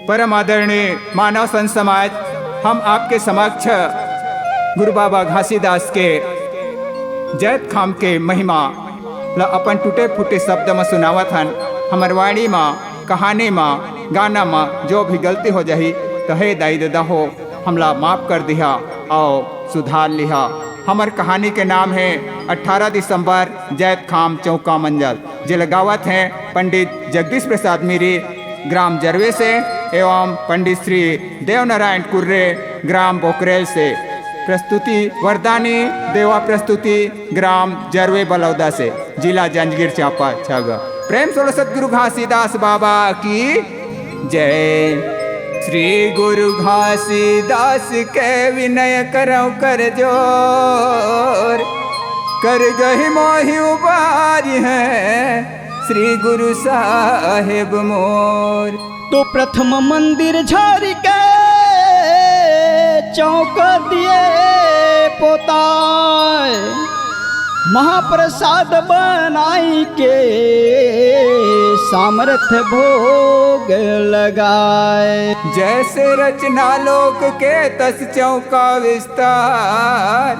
परम आदरणीय मानव संत समाज, हम आपके समक्ष गुरु बाबा घासीदास के जैत खाम के महिमा ल अपन टूटे फूटे शब्द में सुनावत हन। हमर वाणी में, कहानी में, गाना में जो भी गलती हो जाही तो हे दाई दादा हो हमला माफ़ कर दिया और सुधार लिया। हमर कहानी के नाम है 18 दिसंबर जैत खाम चौका मंजल। जिल गावत हैं पंडित जगदीश प्रसाद मीरी ग्राम जरवे से एवं पंडित श्री देवनारायण कुर्रे ग्राम बोकरेल से। प्रस्तुति वरदानी देवा प्रस्तुति ग्राम जरवे बलौदा से, जिला जांजगीर चांपा छागा। प्रेम सोलो सतगुरु घासीदास बाबा की जय। श्री गुरु घासीदास के विनय करौ कर जोर, कर गही मोहि उबारी है श्री गुरु साहेब मोर। तो प्रथम मंदिर झारी के चौक दिए पोताय, महाप्रसाद बनाई के सामर्थ्य भोग लगाए। जैसे रचना लोक के तस चौका विस्तार,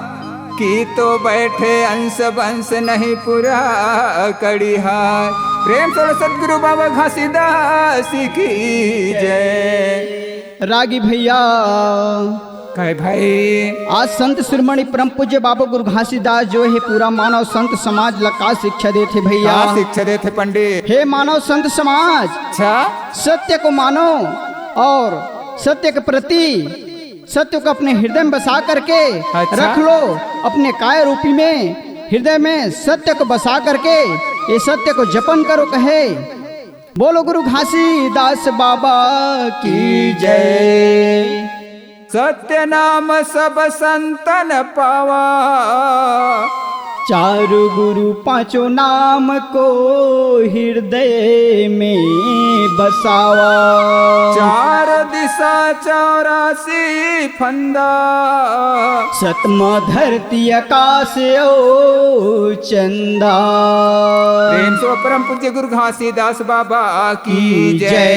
की तो बैठे अंश बंश नहीं पूरा कड़िहार। प्रेम से सतगुरु बाबा घासीदास की जय। रागी भैया कहे भाई, आज संत शिरोमणि परम पूज्य बाबा गुरु घासीदास जो है पूरा मानव संत समाज लका शिक्षा देते भैया। शिक्षा देते पंडित। हे मानव संत समाज, अच्छा सत्य को मानो और सत्य के प्रति सत्य को अपने हृदय में बसा करके रख लो। अपने काय रूपी में हृदय में सत्य को बसा करके ये सत्य को जपन करो। कहे बोलो गुरु घासीदास बाबा की जय। सत्य नाम सब संतन पावा, चारु गुरु पांचों नाम को हृदय में बसावा। चार दिशा 84 फंदा, सतमा धरती आकाश ओ चंदा। प्रेम से परम पूज्य गुरु घासीदास बाबा की जय।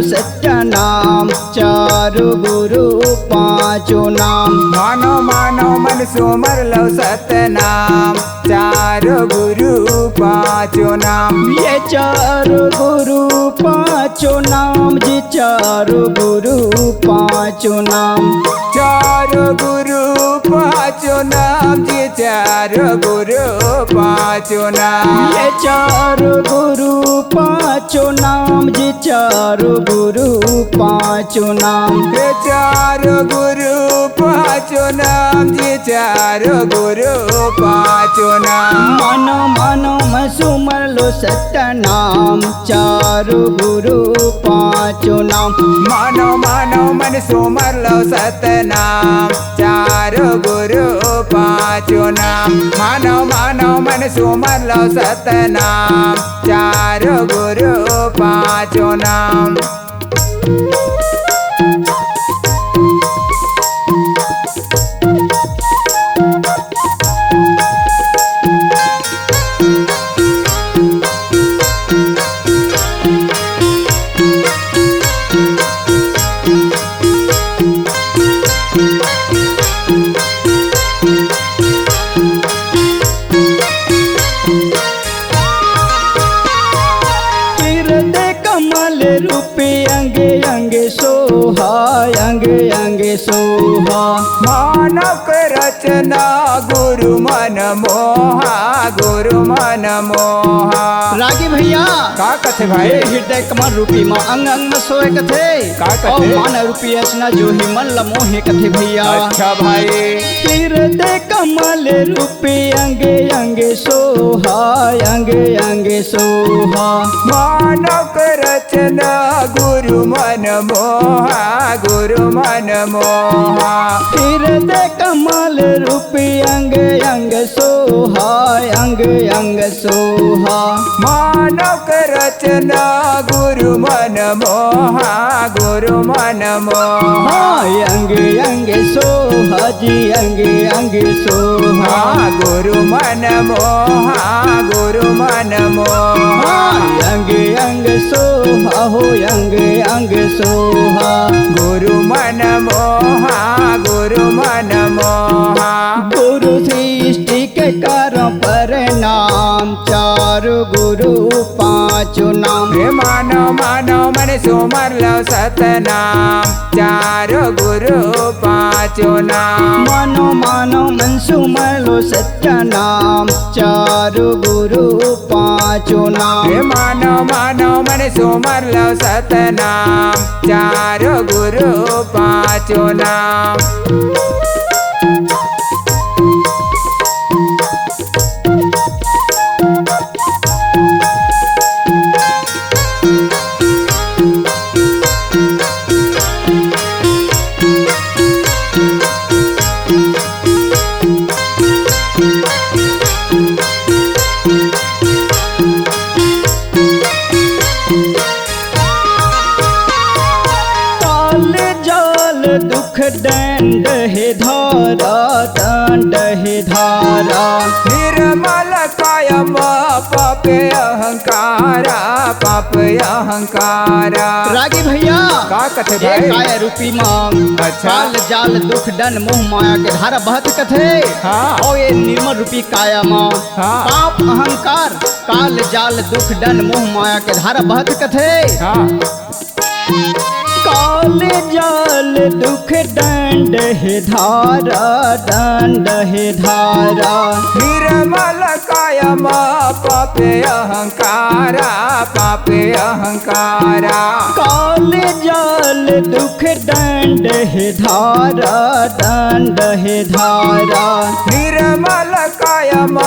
सत्य नाम चारु गुरु पांचों नाम। मानो मानो मन सुमर लो सत्य नाम चारु गुरु पांचों नाम। ये चारु गुरु पांचों नाम जी, चारु गुरु पांचों नाम। चारु गुरु पांचों नाम जी, चारु गुरु पांचों नाम। ये चारु गुरु पांचों नाम जी, चारु गुरु पांचों नाम। ये चारु गुरु पांचों नाम जी, चारु गुरु पांचों नाम। मानो मानो मैं सुमर लो सत्य नाम चारु गुरु पांचों नाम। मानो मानो मन सुमर लो सत्य नाम चारु गुरु पांचों नाम। मानो मानो मन सुमर लो सत्य नाम चारु गुरु पांचों नाम। अंगे अंगे सोहा। मानव रचना गुरु मन मोहा, गुरु मन मोहा। रागी भैया का कथे भाई? हृदय कमल रूपी माँ अंग अंग में सोए कथे। का कथे? मान रूपी रचना जो ही मन लमोहे कथे भैया। अच्छा भाई। हृदय कमल रूपी अंगे अंगे सोहा, अंगे अंगे सोहा। मानव रचना गुरु गुरु मन मोहा गुरु मन मोहा हृदय कमल रूपी अंग अंग सोहा अंग अंग सोहा मानव के रचना गुरु मन मोहा गुरु मन मोहा अंग अंग सोहा जी अंग अंग सोहा गुरु मन मोहा गुरु मन मोहा अंग अंग सोहा हो अंग अंग सोहा गुरु मन मोहा गुरु मन मोहा गुरु सृष्टि के करो प्रणाम चार गुरु पांच नाम मानो मानो मन सुमर लो सतनाम चार गुरु पांचो नाम मानो मानो मन सुमर लो सत्य नाम चार गुरु पांचो नाम मानो मानो मन सुमर लो सतनाम चार गुरु पांचो नाम दुख दंड है धारा दंड है धारा निर्मल कायम पाप अहंकारा पाप अहंकारा रागी भैया का कथे भाई काय रूपी मांग अच्छा। काल जाल दुख दंड मोह माया के धारा बहत कथे हाँ। और ये निर्मल रूपी काया मां हाँ। पाप अहंकार काल जाल दुख दंड मोह माया के धारा बहत कथे हाँ काल जाल दुख दंड है धारा दंड है धारा निर्मल कायम पाप अहंकारा पाप अहंकारा काल जाल दुख दंड है धारा दंड है धारा निर्मल कायम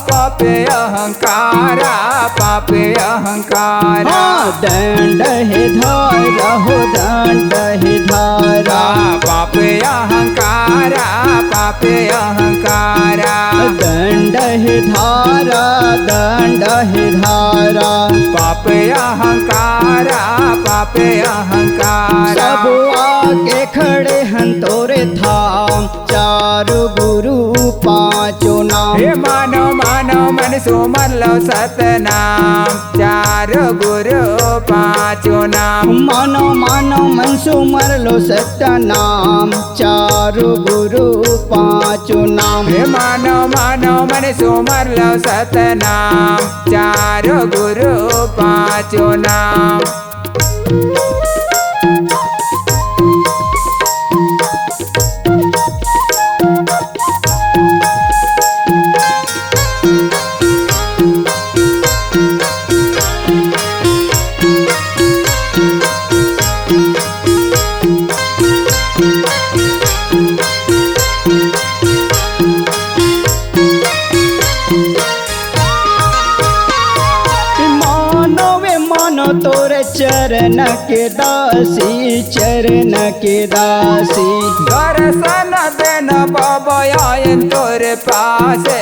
पाप अहंकारा पाप अहंकारा दंड है धारा हो दंड है धारा पाप अहंकारा पाप अहंकारा दंड है धारा दंड है धारा पाप अहंकारा पाप अहंकारा सब आके खड़े हन तोरे धाम चारु गुरु पांचों नाम हे मानो मानो मन सुमर लो सतनाम चार गुरु पांचो नाम मानो मानो मन सुमर लो सत्य नाम चारु गुरु पांचों नाम हे मानो मानो मन सुमर लो सतनाम चार गुरु पांचो नाम तोरे चरण के दासी चरण के दासी दर्शन देना बाबा आयन तोरे पासे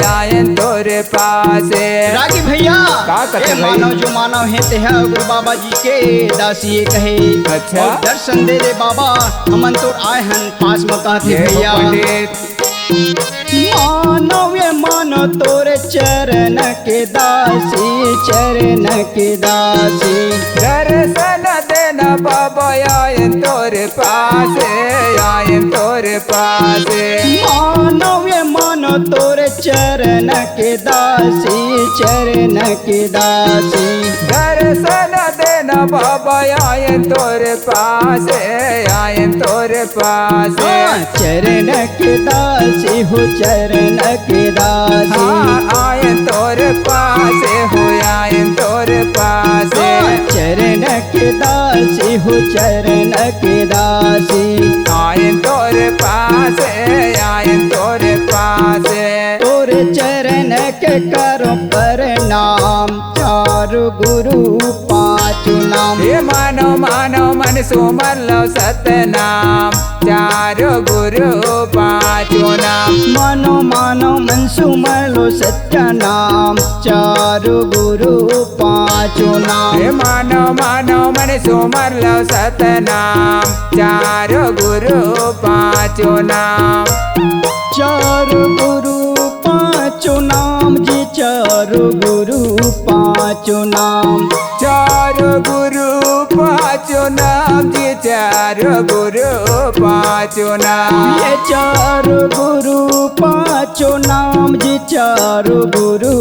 आयन तोरे पासे रागी भैया का कहते भाई? मानव जो मानव है ते है गुरु बाबा जी के दासी ये कहे अच्छा। और दर्शन दे दे बाबा हमन तो आए हन पास में कहते ये भैया पंडित मानव ये मानो तोरे चरण के दासी चरण के दासी दर्शन देना बाबा आयन तोरे पासे आयन तोरे पासे मानव ये मानो तोरे चरण के दासी चरण के दासी दर्शन देना बाबा आयन तोरे पासे आयन तोरे पासे चरण के दासी हो चरण के दासी आयन तोरे पासे हो आयन तोरे पासे चरण के दासी हो चरण के दासी आयन तोरे पासे आयन तोरे पासे तोरे चरण के करो प्रणाम चारु गुरु पांचों नाम। हे मानो मानो मन सुमर लो सतनाम, चारो गुरु पाँचों नाम। मानो मानो मन सुमर लो सत्य नाम, चारो गुरु पाँचों नाम। हे मानो मानो मन सुमर लो सतनाम, चारो गुरु पाँचों नाम। चारो गुरु पाँचों नाम जी, चारो गुरु पाँचों नाम। चारो गुरु पाँचों नाम जी, चारो गुरु पाँचों नाम। ये चारो गुरु पाँचों नाम जी, चारो गुरु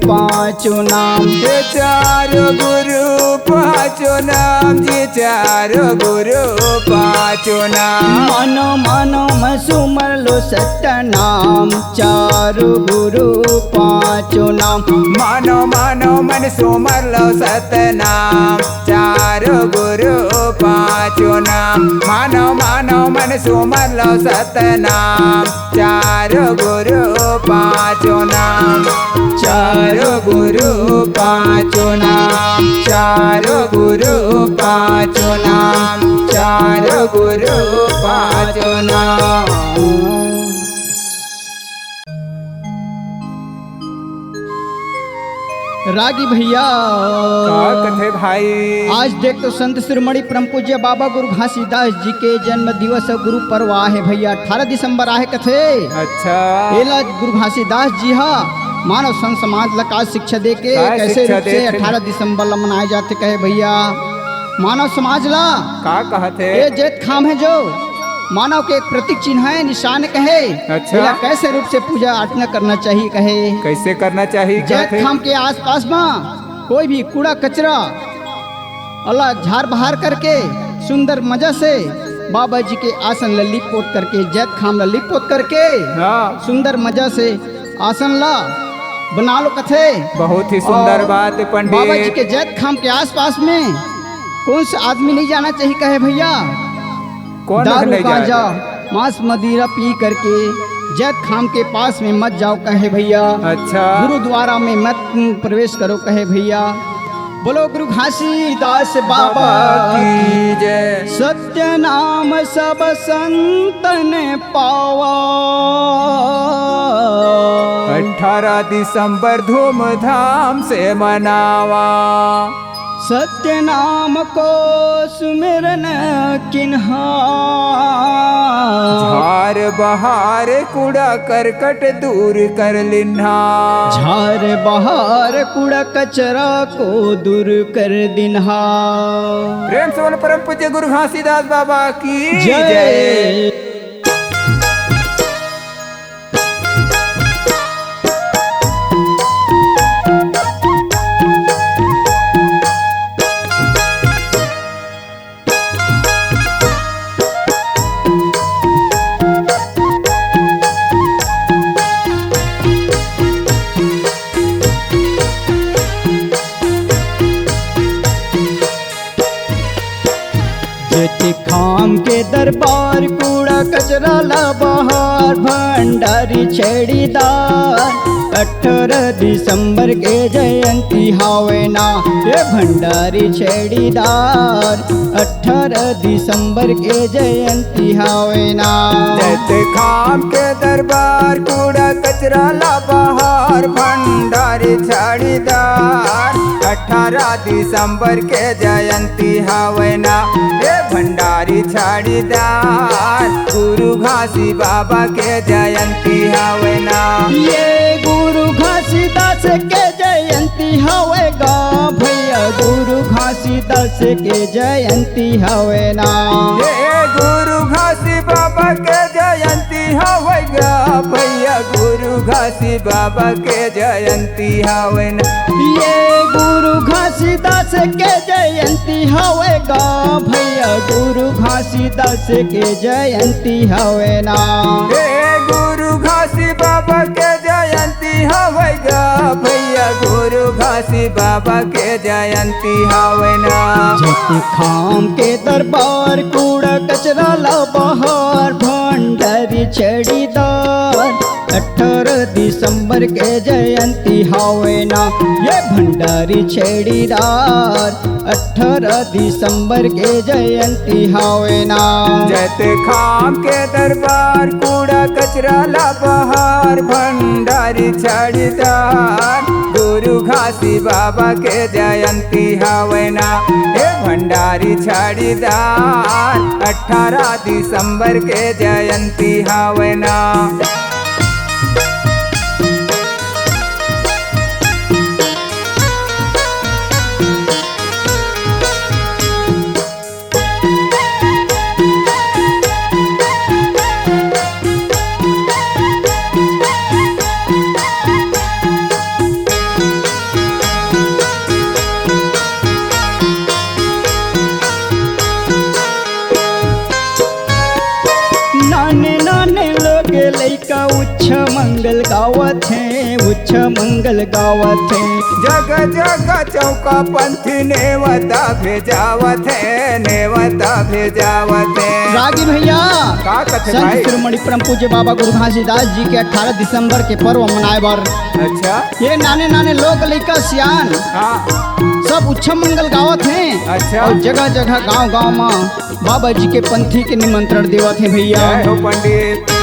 पाँचों नाम। ये चारो गुरु पाँचों नाम जी, चारो गुरु पाँचों नाम। मानो मानो मैं सुमर लो सत्य नाम, चारो गुरु पाँचों नाम। मानो मानो मन सुमर लो सतनाम, चारो गुरु पाँचों नाम। मानो मानो मन सुमर लो सतनाम, चारो गुरु पाँचों नाम। चारो गुरु पाँचों नाम, चारो गुरु पाँचों नाम, चारो गुरु पाँचों नाम। रागी भैया का कथे भाई, आज देख तो संत शिरोमणि परम पूज्य बाबा गुरु घासीदास जी के जन्म दिवस गुरु पर्व आहे भैया। 18 दिसंबर आहे कथे। अच्छा एला गुरु घासीदास जी हा मानव संत समाज ला का शिक्षा दे के का कैसे शिक्षा रूप से देत है? 18 दिसंबर ला मनाए जाते कहे भैया। मानव समाज ला का कहते? ये जेठ खाम है जो मानव के एक प्रतीक चिन्ह है, निशान कहे। अच्छा। एला कैसे रूप से पूजा अर्चना करना चाहिए कहे। कैसे करना चाहिए जेठ कहते? खाम के आसपास में कोई भी कूड़ा कचरा अल्लाह झाड़ बहार करके सुंदर मजा से बाबा जी के आसन ला लिप पोत करके, जैत खाम ला लिप पोत करके हाँ, सुंदर मजा से आसन ला बना लो कथे। बहुत ही सुंदर और बात बाबा जी पंडित। के जैत खाम के आसपास में कौन सा आदमी नहीं जाना चाहिए कहे भैया। कौन दारू नहीं गांजा जाएगा? मांस मदिरा पी करके जैत खाम के पास में मत जाओ कहे भैया। अच्छा गुरुद्वारा में मत प्रवेश करो कहे भैया। बोलो गुरु घासीदास बाबा बाबा की जय। सत्य नाम सब संतन पावा। 18 दिसंबर धूमधाम से मनावा। सत्य नाम को सुमिरन किन्हा। झार बहार कूड़ा करकट दूर कर लिन्हा। झार बहार कूड़ा कचरा को दूर कर दिन्हा। प्रेम से बोलो परम पूज्य गुरु घासीदास बाबा की जय। जय। जेठ खाम के दरबार कूड़ा कचरा ला बहार, भंडारी छेड़ीदार 18 दिसंबर के जयंती हावे ना। ये भंडारी छेड़ीदार 18 दिसंबर के जयंती हावे ना। जैत खाम के दरबार कूड़ा कचरा ला बहार, भंडारी छाड़ीदार 18 दिसंबर के जयंती हावे ना। ये भंडारी छाड़ीदार गुरु घासी बाबा के जयंती हावे ना। ये गुरु घासीदास के जयंती हवेगा भैया। गुरु घासीदास के जयंती हवे ना। ये गुरु घासी बाबा के जयंती हवेगा भैया। गुरु घासी बाबा के जयंती हावे ना। ये गुरु घासीदास के जयंती हवेगा भैया। गुरु घासीदास के जयंती हवे ना। हे गुरु घासी बाबा के जयंती हवेगा भैया। गुरु घासी बाबा के जयंती हावे ना। जेठ खाम के दरबार कूड़ा कचरा ला बहार, भंडारी छड़ीदार 18 दिसंबर के जयंती हावे ना ये भंडारी छेड़ीदार 18 दिसंबर के जयंती हावे ना। जैत खाम के दरबार कूड़ा कचरा ला बहार भंडारी छड़ीदार गुरु घासी बाबा के जयंती हावे ना हे भंडारी छड़ीदार 18 दिसंबर के जयंती हावे ना। लैका उच्च मंगल गावत है उच्च मंगल गावत है। जग जग चौका पंथी नेवता भेजावत है नेवता भेजावत है। रागी भैया का कथे संत भाई शिरोमणि परम पूज्य बाबा गुरु घासीदास जी के 18 दिसंबर के पर्व मनाए बर अच्छा ये नाने नाने लोग लैका सियान हाँ सब उच्च मंगल गावत हैं अच्छा और जगह जगह गांव गांव में बाबा जी के पंथी के निमंत्रण देवत हैं भैया। जय हो पंडित।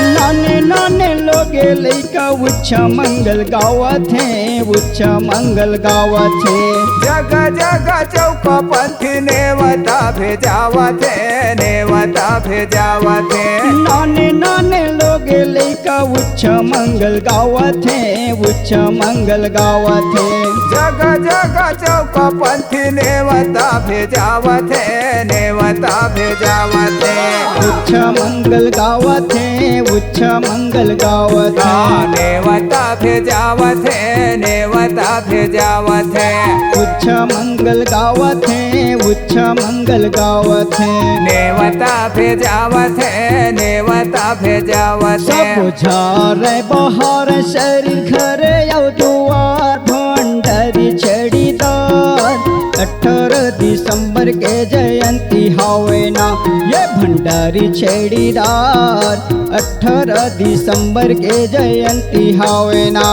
नाने नाने लोगे लैका उच्च मंगल गावत हैं उच्च मंगल गावत हैं। जग जग चौक पंथी नेवता भेजावत है नेवता भेजावत है। नाने नाने लोगे लैका उच्च मंगल गावत हैं उच्च मंगल गावत हैं। जग जग चौक पंथी नेवता भेजावत है नेवता भेजावत है। उच्च मंगल गावत हैं उच्च मंगल गावत है। नेवता भेजावत है नेवता भेजावत है। उच्च मंगल गावत है उच्च मंगल गावत है। नेवता भेजावत है नेवता भेजावत है। सब झारे बहार शरीर घर आउ दुआर भंडारी छड़ीदार 18 दिसंबर के जयंती हावे ना ये भंडारी छड़ीदार 18 दिसंबर के जयंती हावे ना।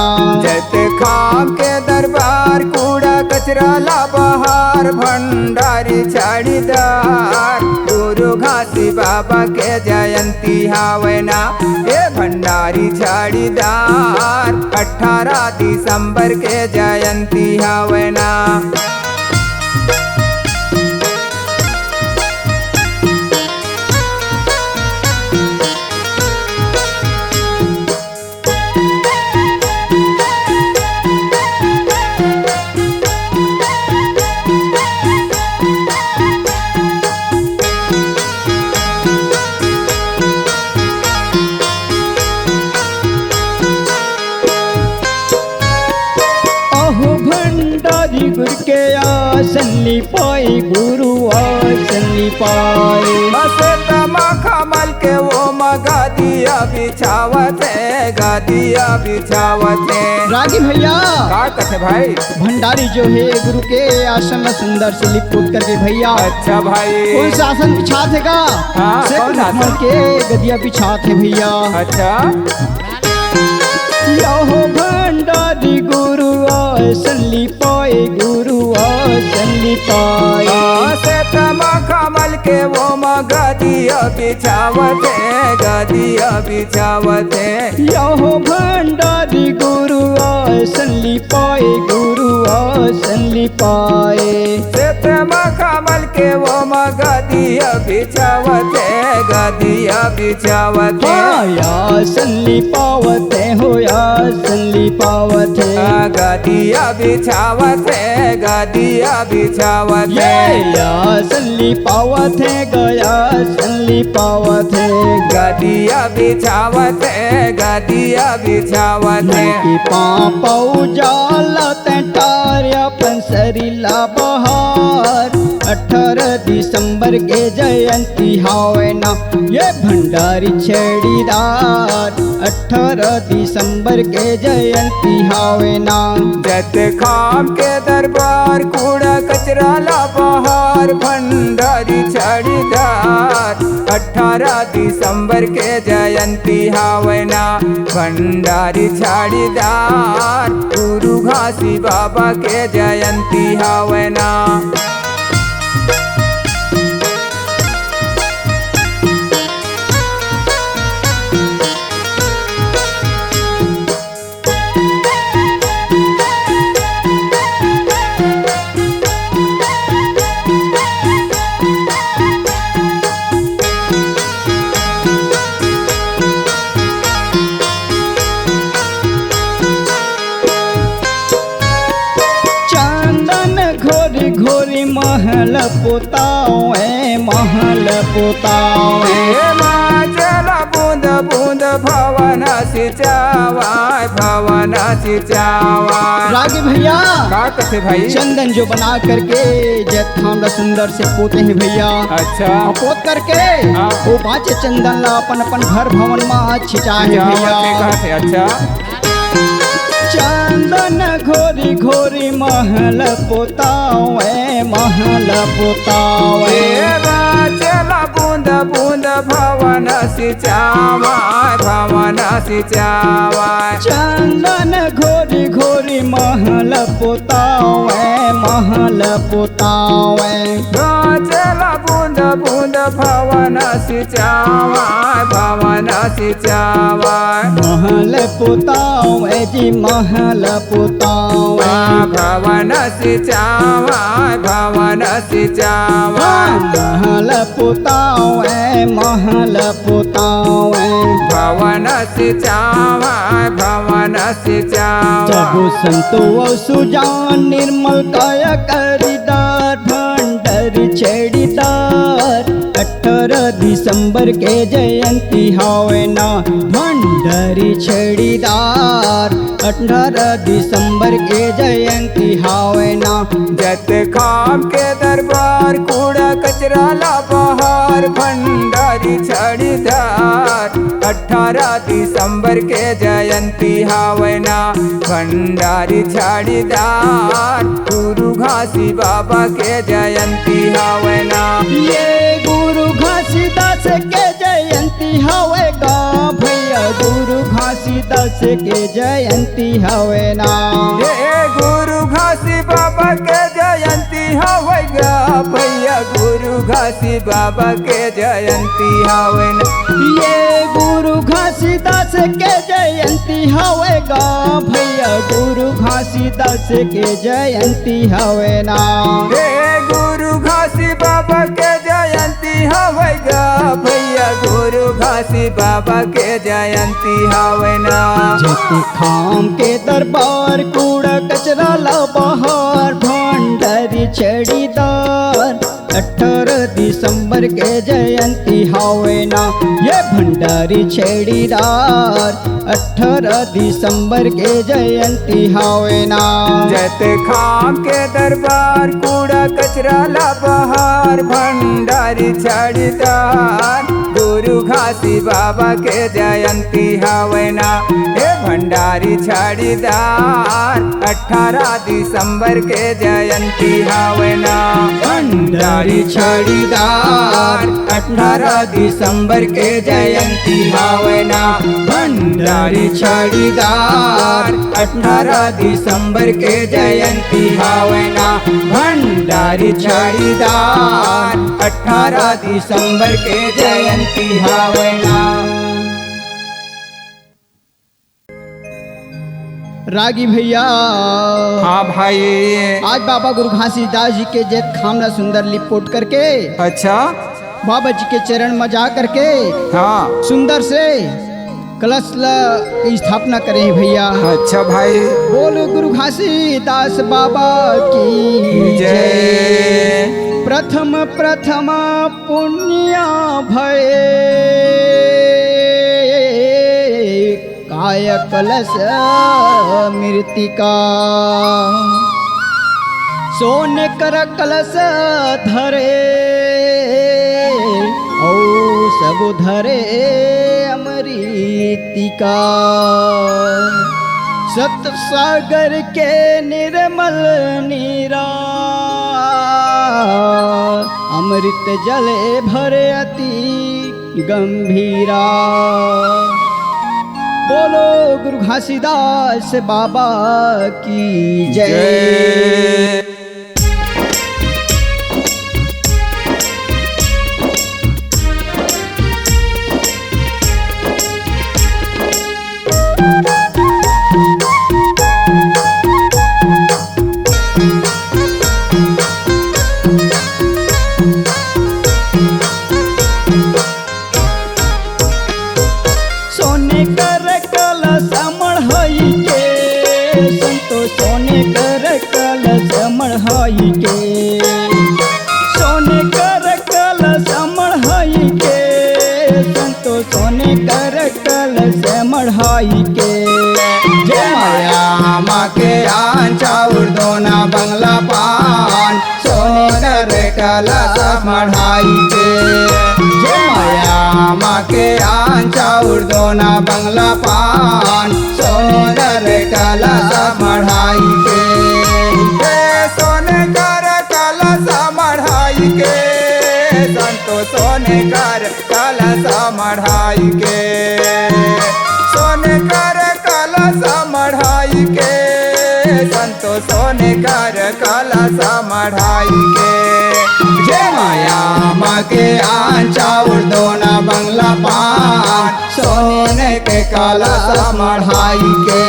जैत खाम के दरबार कूड़ा कचरा ला बहार भंडारी छड़ीदार गुरु घासी बाबा के जयंती हावे ना ये भंडारी छड़ीदार 18 दिसंबर के जयंती हावे ना। गुरु के आसन लिपाई गुरु आसन लिपाई। बस तमा कमल के वो गादिया बिछावत है गादिया बिछावत है। रागी भैया का कथे भाई भंडारी जो है गुरु के आसन में सुंदर से लिपट करके भैया अच्छा भाई कौन सा आसन बिछाते का हाँ, कौन आसन? के गदिया बिछाते भैया। अच्छा यहो भंडारी गुरु आसन लिपाए गुरु आसन लिपाए। से तमा कमल के वो गादिया बिछावत है गादिया बिछावत है। यहो भंडारी गुरु आसन लिपाए गुरु आसन लिपाए। से तमा कमल के वो गादिया बिछावत है गादिया बिछावत है। आसन लिपावत है हो आसन लिपावत है। गादिया बिछावत है गादिया बिछावत है। आसन लिपावत है गया आसन लिपावत है। गादिया बिछावत है गादिया बिछावत है। कि पाँव जाला टारिया पंसरीला बहार 18 दिसंबर के जयंती हावे ना ये भंडारी छड़ीदार 18 दिसंबर के जयंती हावे ना। जत खाम के दरबार कूड़ा कचरा ला बहार भंडारी छड़ीदार 18 18 दिसंबर के जयंती हावना। भंडारी झाड़ीदार गुरु घासी बाबा के जयंती हावना। घोरी महल पुतावे महल पुतावे चला बूंद बूंद भवन सिंचावाय भवन सिंचावाय। रागी भैया का कथे भाई? चंदन जो बना करके जैत खामला सुंदर से पोते हैं भैया। अच्छा पोत करके वो बाचे चंदन ला अपन अपन घर भवन में छिचाए भैया। अच्छा चंदन घोरी घोरी महल पुतावे महल पुतावे चला बूंद बूंद भवन सिंचावाय भवन सिंचावाय। चंदन घोरी घोरी महल पुतावे महल पुतावे चला बूंद बूंद भवन सिंचावाय भवन सिंचावाय। महल पुतावे जी महल पुतावे भवन सिंचावाय भवन सिंचावाय। महल पुतावे महल पुतावे भवन सिंचावाय भवन सिंचावाय। जबु संतो सुजान निर्मल काया करीदार भंडारी छेड़ीदार 18 दिसंबर के जयंती हावे ना। भंडारी छेड़ीदार 18 दिसंबर के जयंती हावे ना। जत खाम के दरबार कूड़ा कचरा ला बहार। भंडारी छड़ीदार 18 दिसंबर के जयंती हावना। भंडारी छड़ीदार गुरु घासी बाबा के जयंती हावना। ये गुरु घासीदास के जयंती हवेगा भैया गुरु घासीदास के जयंती हवेना। ये गुरु घासी बाबा के जयंती हवेगा भैया गुरु घासी बाबा के जयंती हवेना। ये गुरु घासीदास के जयंती हवेगा भैया गुरु घासीदास के जयंती हवेना। हे गुरु घासी बाबा के जयंती हवेगा भैया गुरु घासी बाबा के जयंती हवेना। जति खाम के दरबार कूड़ा कचरा ला बहार। भंडारी छड़ीदार 18 दिसंबर के जयंती हावेना। ये भंडारी छड़ीदार 18 दिसंबर के जयंती हावेना। जत खाम के दरबार कूड़ा कचरा ला बहार। भंडारी छड़ीदार गुरु घासी बाबा के जयंती हावेना। हे भंडारी छड़ीदार 18 दिसंबर के जयंती हावेना। भंडारी छड़ीदार 18 दिसंबर के जयंती हावेना। भंडारी छड़ीदार 18 दिसंबर के जयंती हावेना। भंडारी छड़ीदार 18 दिसंबर के जयंती हावेना। रागी भैया हाँ भाई। आज बाबा गुरु घासीदास जी के जैत खामला सुंदर लिपोट करके अच्छा बाबा जी के चरण में जा करके हाँ सुंदर से कलश की स्थापना करें भैया। अच्छा भाई। बोलो गुरु घासीदास बाबा की जय। प्रथम प्रथम पुण्य भय काय कलश मृतिका। सोने कर कलश धरे औ सब धरे अमृतिका। सत सागर के निर्मल नीरा अमृत जले भरे अति गंभीरा। बोलो गुरु घासीदास बाबा की जय। सोने कर कलश मढ़ाई के, संतो सोने कर कलश मढ़ाई के, सोने कर कलश मढ़ाई के, संतो सोने कर कलश मढ़ाई के। जय माया माँ के आंचा उर्दोना बंगला पान, सोने कर कलश मढ़ाई के। जय माया माँ के आंचा उर्दोना बंगला पान, सोने कर कलश मढ़ाई के। सोने कर कलश मढ़ाई के, संतो सोने कर कलश मढ़ाई के, सोने कर कलश मढ़ाई के, संतो सोने कर कलश मढ़ाई के। जय माया माँ के आंचा उर्दोना बंगला पान, सोने के कलश मढ़ाई के।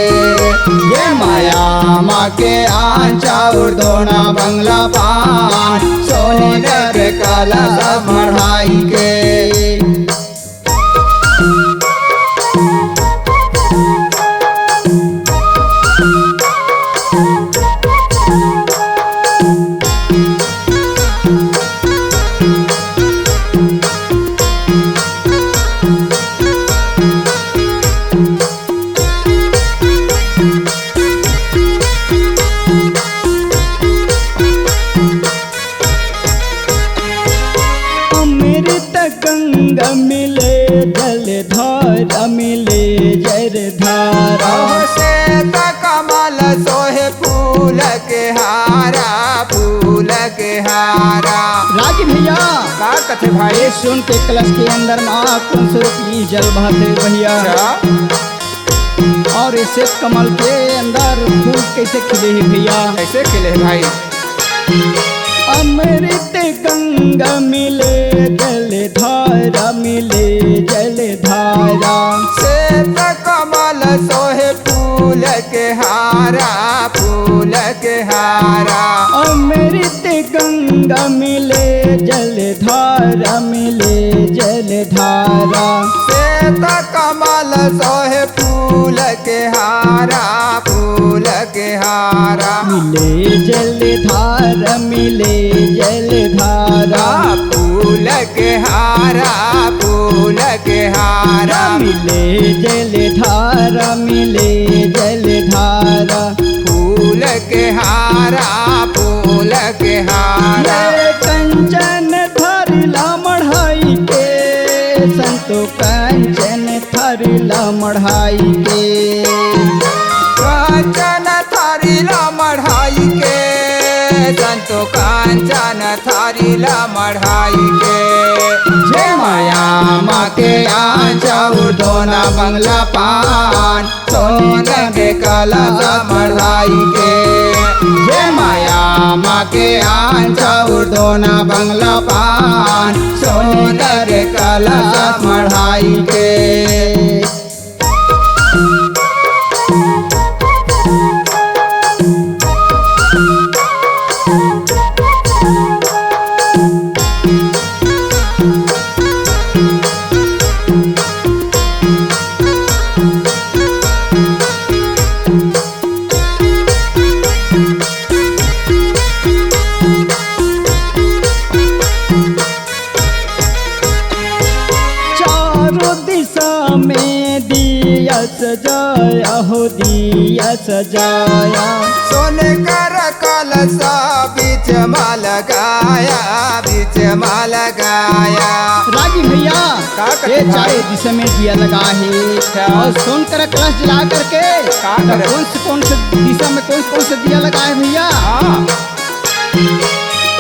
जय माया माँ के आंचा उर्दोना बंगला पान, सोने के कलश मढ़ाई के। अमृत गंगा मिले जलधारा मिले जलधारा। श्वेत कमल सोहे फूल के हारा, फूल के हारा। राज भैया का कथे भाई? ये सुन के कलश के अंदर माँ कौन स्वरूपी जल बहाते भैया, और इसे कमल के अंदर फूल कैसे खिले हैं भैया? कैसे खिले भाई? अमृत गंगा मिले जलधारा मिले जलधारा। श्वेत कमल सोहे फूल के हारा, फूल के हारा। अमृत गंगा मिले जलधारा मिले जलधारा। श्वेत कमल सोहे फूल के हारा, फूल के हारा। मिले जलधारा मिले जलधारा। फूल के हारा, फूल के हारा। मिले जलधारा मिले जलधारा। फूल के हारा, फूल के हारा। ये कंचन थरिला मढ़ाई के, संतो कंचन थरिला मढ़ाई के। कांचन थारीला मढ़ाई के, संतो कांचन थारीला मढ़ाई के। जय माया माँ के आंचा उर्दोना बंगला पान, सोने के कलश मढ़ाई के। जय माया माँ के आंचा उर्दोना बंगला पान, सोने के कलश मढ़ाई के। सजाया हो दिया सजाया, सोने कर कलशा बीच में लगाया, बीच में लगाया। राजी भैया का करते ये भाई? चारों दिशा में दिया लगा है और सुन कर कलश जला करके का करे? कौन से दिशा में कौन से दिया लगा है भैया? हाँ।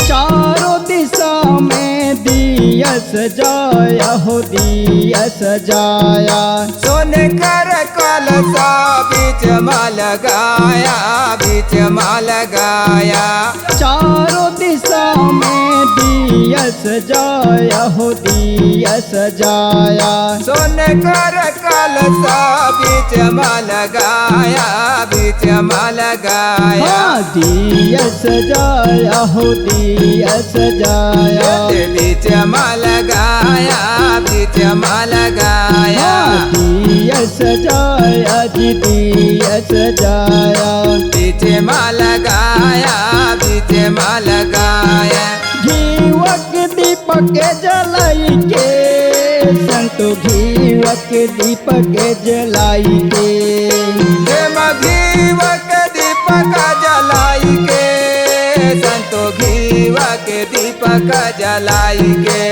चारों दिशा में दिया सजाया हो दिया सजाया। सोने कर कलसा बीच में लगाया, बीच में लगाया। चारों दिशा में दिया सजाया हो दिया सजाया। सोने कर कलसा बीच में लगाया, बीच में लगाया। हाँ दिया सजाया हो दिया सजाया। बीच में लगाया, बीच में लगाया। हाँ दिया सजाया जी दिया सजाया। बीच में लगाया, बीच में लगाया। घीवक दीपक जलाई के संतो घीवक दीपक जलाई के। घीवक दीपक जलाई के, संतो घीवक दीपक जलाई के।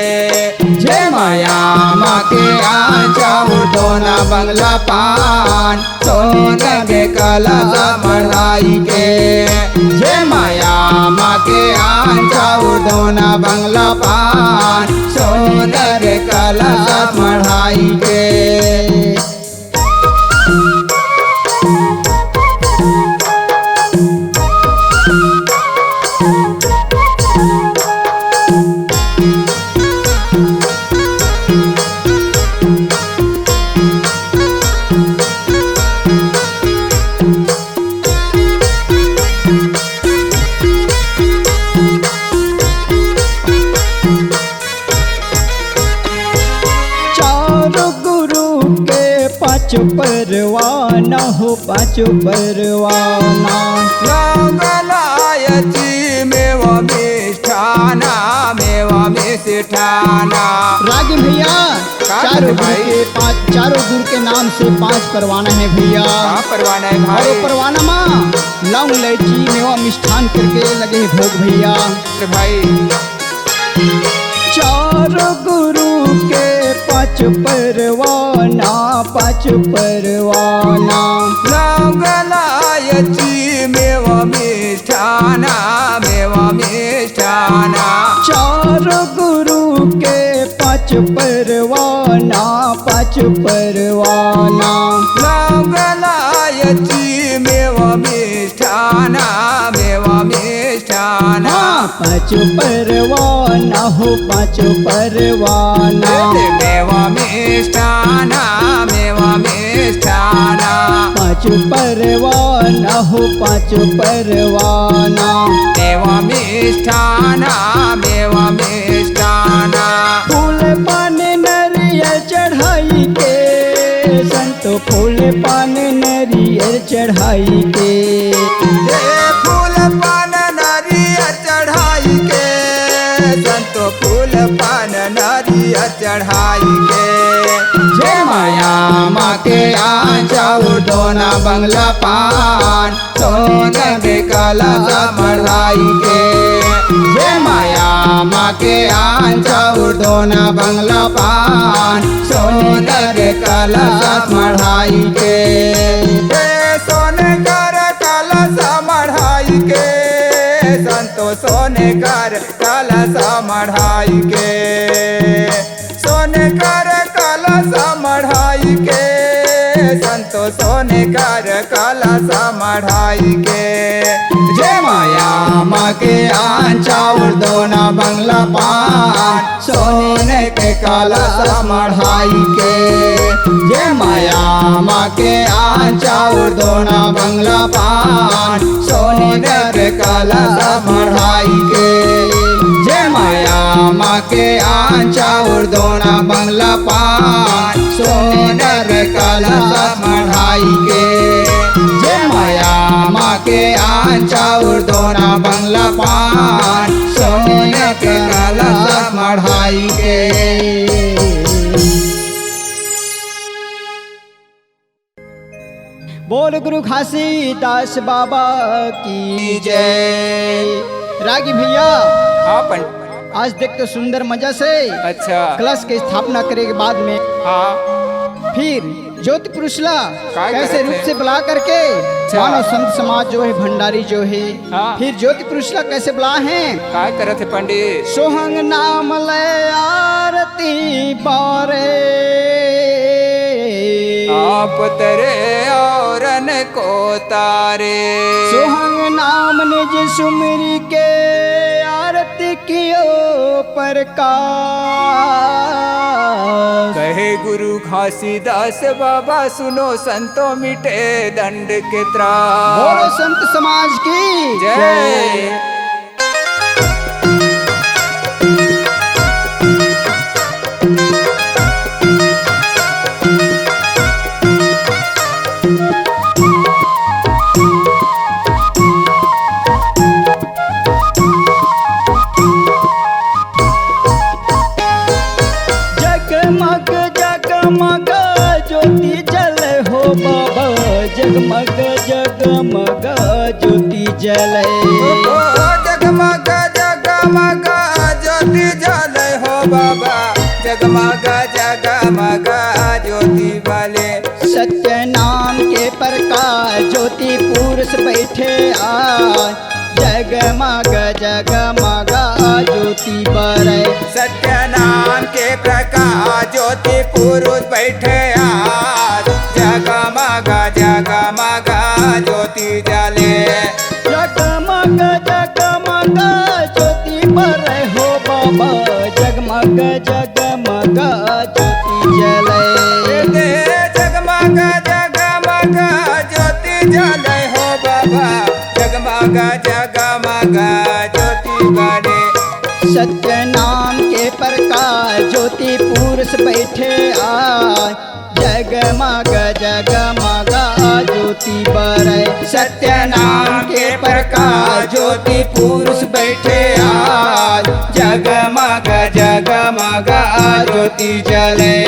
जय माया माँ के आंचा उर्दोना बंगला पान, सोने के कलसा मढ़ाई के। जय माया माँ के आंचा उर्दोना बंगला पान, सोने के कलसा मढ़ाई के। पाँच परवाना हो पाँच परवाना। मंगलायची मेवा मिष्ठाना, मेवा मिष्ठाना। रागी भैया चारों गुरु के नाम से 5 परवाना है भैया। परवाना है भाई। और परवाना माँ लौंग इलायची मेवा मिष्ठान करके लगे भोग भैया। भाई चारों गुरु के 5 परवाना, 5 परवाना। मंगलायची मेवा मिष्ठाना, मेवा मिष्ठाना। चारों गुरु के 5 परवाना, 5 परवाना। मंगलायची मेवा मिष्ठाना, मेवा मिष्ठाना। 5 परवाना हो 5 परवाना। मेवा मिष्ठाना, मेवा मिष्ठाना। 5 परवाना हो 5 परवाना। मेवा मिष्ठाना, मेवा मिष्ठाना। फूल पान नरियल चढ़ाई के संतो फूल पान नरियल चढ़ाई के। फूल पान नरियल चढ़ाई के, संतो फूल पान नरियल चढ़ाई के। जय माया माँ के आंचा उर्दोना बंगला पान, सोने के कलसा मढ़ाई के। जय माया माँ के आंचा उर्दोना बंगला पान, सोने के कलसा मढ़ाई के। सोने कर कलसा मढ़ाई के, संतो सोने कर कलसा मढ़ाई के। सोने कर कलसा मढ़ाई के, संतो सोने कर कलसा मढ़ाई के। जय माया माँ के आंचा उर्दोना बंगला पान, सोने के कलसा मढ़ाई के। जय माया माँ के आंचा उर्दोना बंगला पान, सोने के कलसा मढ़ाई के। जय माया माँ के आंचा उर्दोना बंगला पान, सोने के कलसा मढ़ाई के। जय माया माँ के आंचा उर्दोना बंगला पान, सोने के कलसा मढ़ाई के। बोल गुरु घासीदास बाबा की जय। रागी भैया हाँ पंडित। आज देख तो सुंदर मजा से अच्छा कलश की स्थापना करे के बाद में हाँ फिर ज्योति पुरुषला काय कैसे करत रूप है? से बुला करके मानव संत समाज जो है भंडारी जो है हाँ। फिर ज्योति पुरुषला कैसे बुला है। काय करत है पंडित? सोहंग नाम ले आरती बारे। आप तरे औरन को तारे। सुहंग नाम निज सुमरी के आरती कियो प्रकाश। कहे गुरु घासीदास बाबा सुनो संतो मिटे दंड के त्रास। बोलो संत समाज की जय। जगमग जगमग ज्योति जले हो बाबा, जगमग जगमग ज्योति जले। जगमग जगमग ज्योति जले हो बाबा, जगमग जगमग ज्योति वाले। सत्य नाम के प्रकाश ज्योति पुरुष बैठे आज, जगमग जगमग ज्योति बरे। सत्य नाम के प्रकाश ज्योति पुरुष बैठे आज, जगमग जगमग ज्योति जले। जगमग जगमग ज्योति बरे हो बाबा, जगमग जगमग ज्योति जले। जगमग जगमग ज्योति जले हो बाबा, जगमग जगमग ज्योति बने। सत्य नाम के प्रकाश ज्योति पुरुष बैठे आज, जगमग जगमग ज्योति बरे। सत्य नाम के प्रकाश ज्योति पुरुष बैठे आज, जगमग जगमग ज्योति जले।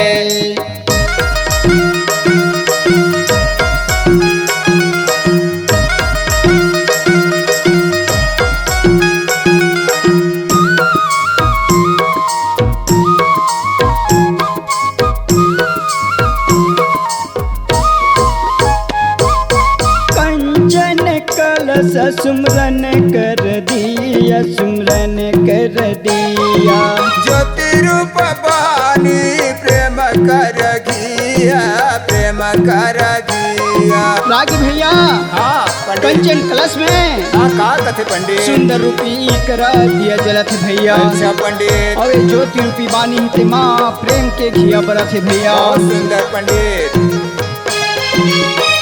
सुमरन कर दिया, सुमरन कर दिया। ज्योति रूप बानी प्रेम कर घिया, प्रेम कर घिया। रागी भैया हाँ कंचन कलश में का कथे पंडित। सुंदर रूपी कर दिया जलत भैया। अच्छा पंडित। और ज्योति रूपी बानी ते माँ प्रेम के घिया बरत भैया। बहुत सुंदर पंडित।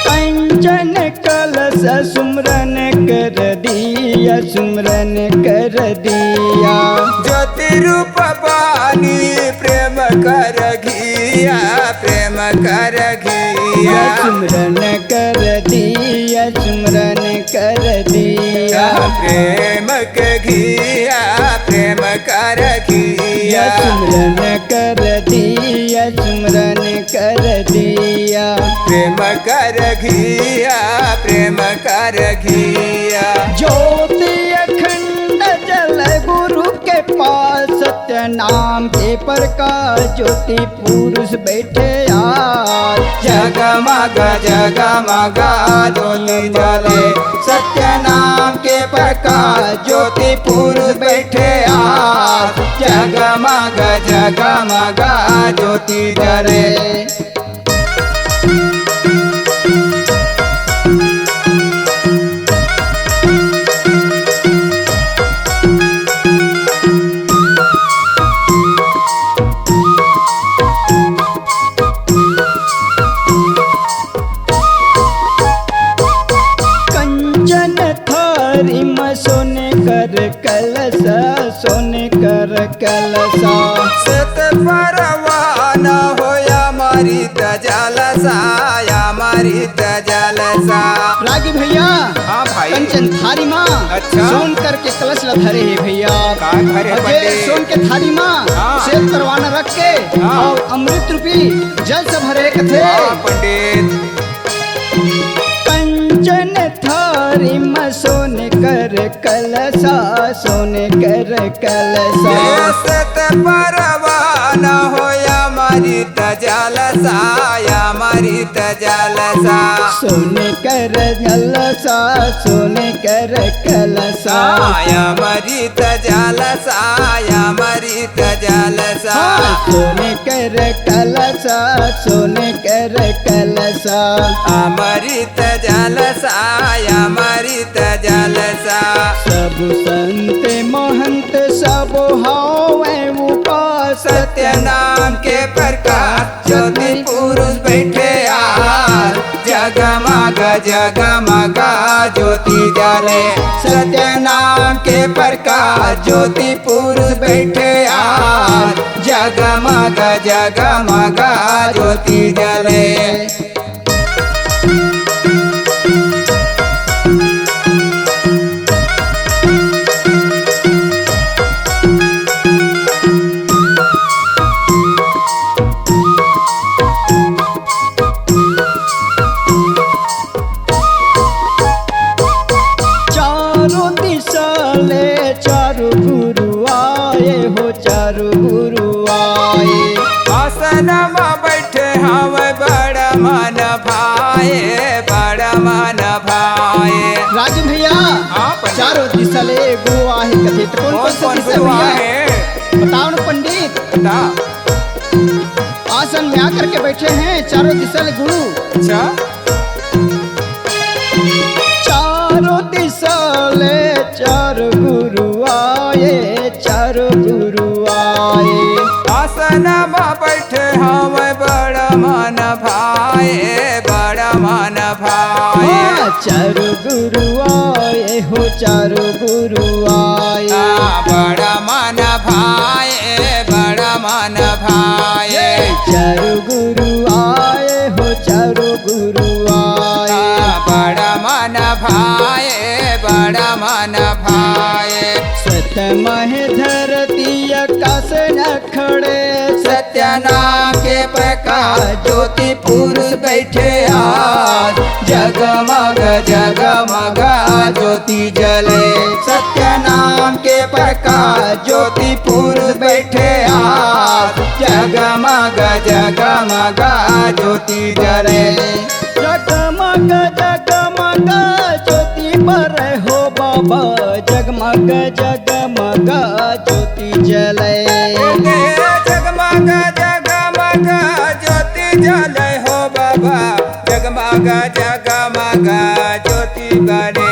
कंचन कलश सुमरन कर दिया, सुमरन कर दिया। ज्योति रूप बानी प्रेम कर घिया, प्रेम कर घिया। सुमरन कर दिया, सुमरन कर दिया। प्रेम के घिया, प्रेम कर घिया। सुमरन कर दिया, सुमरन कर दिया। प्रेम कर घिया, प्रेम कर घिया। ज्योति अखंड जल गुरु के पास, सत्य नाम के प्रकाश ज्योति पुरुष बैठे आज, जगमग जगमग ज्योति जले। सत्य नाम के प्रकाश ज्योति पुरुष बैठे आज, जगमग जगमग ज्योति जले। सोने कर कलसा, सोने कर कलसा। सत परवाना होया मारी तजलसा, या मारी तजलसा। रागी भैया हाँ भाई। कंचन थारी माँ अच्छा। सोन करके कलश ला धरे है भैया। का धरे अजय पंडित? सोन के थारी माँ हाँ। श्वेत परवाना रख के हाँ। और अमृत रूपी जल से भरे कथे। हाँ पंडित। कंचन थारी माँ सोने कर कलसा, सोने कर कलसा। सत परवाना होया मारी तजलसा, या मारी तजलसा। सोने कर कलसा, सोने कर कलसा। या मारी तजलसा, या मारी तजलसा। सोने कर कर कलसा, सोने कर कलसा। अमृत जलसा, अमृत जलसा। सब संत महंत सब हावे उपास, सत्य नाम के प्रकाश ज्योति पुरुष बैठे आज, जगमग जगमग ज्योति जले। सत्य नाम के प्रकाश ज्योति पुरुष बैठे आज, जगमग जगमग ज्योति जले। आसनमा बैठे हम बड़ा मन भाए, बड़ा मन भाए। राजू भैया चारों दिशा ले गुरु आहे कथित कौन कौन से गुरु आहे? बताओ न पंडित। आसन में आकर के बैठे हैं चारों दिशा ले गुरु। अच्छा, चारों दिशा ले चार गुरु आए, चारों गुरु आए। आसनमा बैठे हम बड़ा मन भाए, बड़ा मन भाए। चारों गुरु आए हो, चारों गुरु आए। बड़ा मन भाए, बड़ा मन भाए। चारों गुरु आए हो, चारों गुरु आए। बड़ा मन भाए, बड़ा मन भाए। सतमह धरती आकाश न खड़े, सत्य नाम के प्रकाश ज्योति पुरुष बैठे आज, जगमग जगमग ज्योति जले। सत्य नाम के प्रकाश ज्योति पुरुष बैठे आज, जगमग जगमग ज्योति जले। जगमग जगमग ज्योति पर हो बाबा, जगमग जगमग ज्योति जले। जगमग जगमग ज्योति जले हो बाबा, जगमग जगमग ज्योति बने।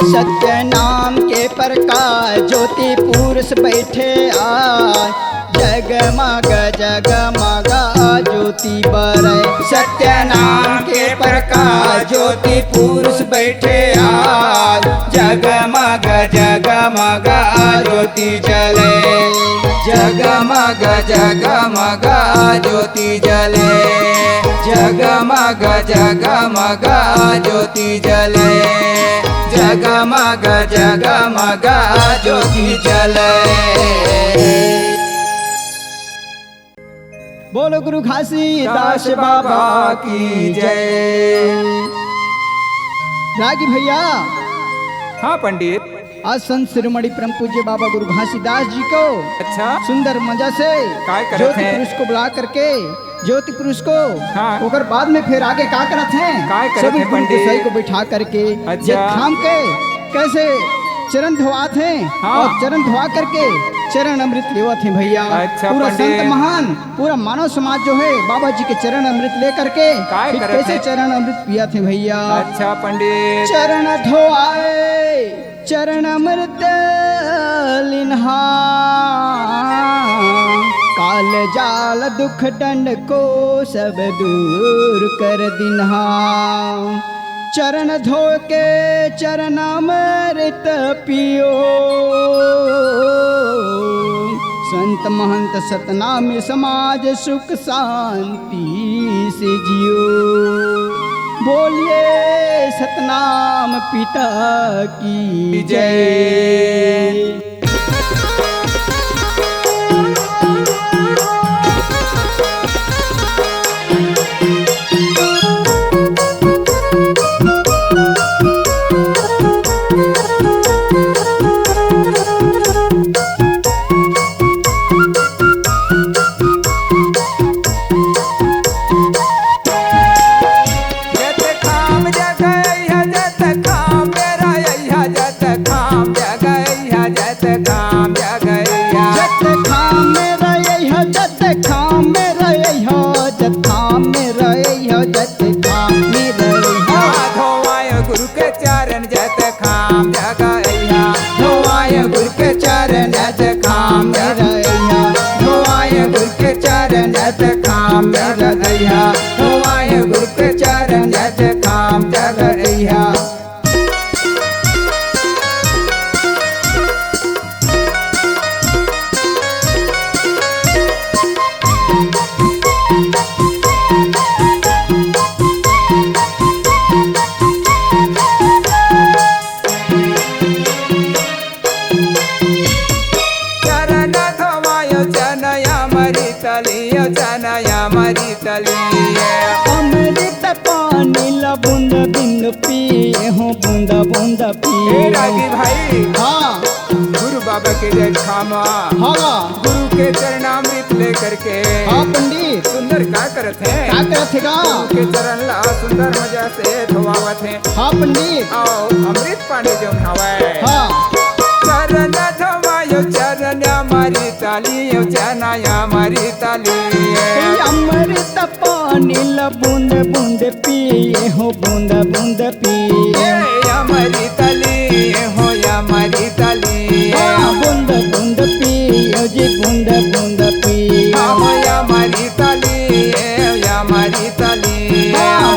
सत्य नाम के प्रकाश ज्योति पुरुष बैठे आज, जगमग जगमग ज्योति बरे। सत्य नाम के प्रकाश ज्योति पुरुष बैठे आज, जगमग जगमग ज्योति जले। जगमग जगमग ज्योति जले, जगमग जगमग ज्योति जले। जगमग जगमग ज्योति जले। बोलो गुरु घासीदास बाबा की जय। रागी भैया, हाँ पंडित। आज संत शिरोमणि परम पूज्य बाबा गुरु घासीदास जी को अच्छा, सुंदर मजा से काय करत ज्योति हैं? पुरुष को बुला करके ज्योति पुरुष को हाँ। ओकर बाद में फिर आगे का करत हैं? काय करत सभी हैं गुरु पंडित? गोसाई को बिठा करके अच्छा। ये थाम के कैसे चरण धोआत हैं, हाँ। और चरण धोआ करके चरण अमृत लेवत हैं भैया। अच्छा पूरा पंडित। संत महान, पूरा मानव समाज जो है बाबा जी के चरण अमृत ले करके काय फिर करत कैसे हैं? चरण अमृत पिया थे भैया। अच्छा पंडित। चरण धोआए चरण अमृत लिन्हा, काल जाल दुख दंड को सब दूर कर दिन्हा। चरण धो के चरणामृत पियो, संत महंत सतनाम समाज सुख शांति से जियो। बोलिए सतनाम पिता की जय। जत अमृतली चनया अमृतली अमृत पानी ला बूंद बिंद पिए हो बूंद बूंद पिए। रागी भाई हाँ गुरु बाबा के जय खामा हाँ गुरु के चरणामृत लेकर के हाँ पंडित सुंदर का करत है क्या करत है गा? गुरु के चरण ला सुंदर मजा से धोवावत है। हाँ पंडित आओ अमृत पानी जो हवा हाँ चरण धोवायो चरण हमारी ताली चनाया हमारी ताली अमृत पानी ला बूंद बूंद पिए हो बूंद बूंद पिए। हमारी ताली हो हमारी ताली बूंद बूंद पिए जी बूंद बूंद पिए। हमारी ताली हमारी ताली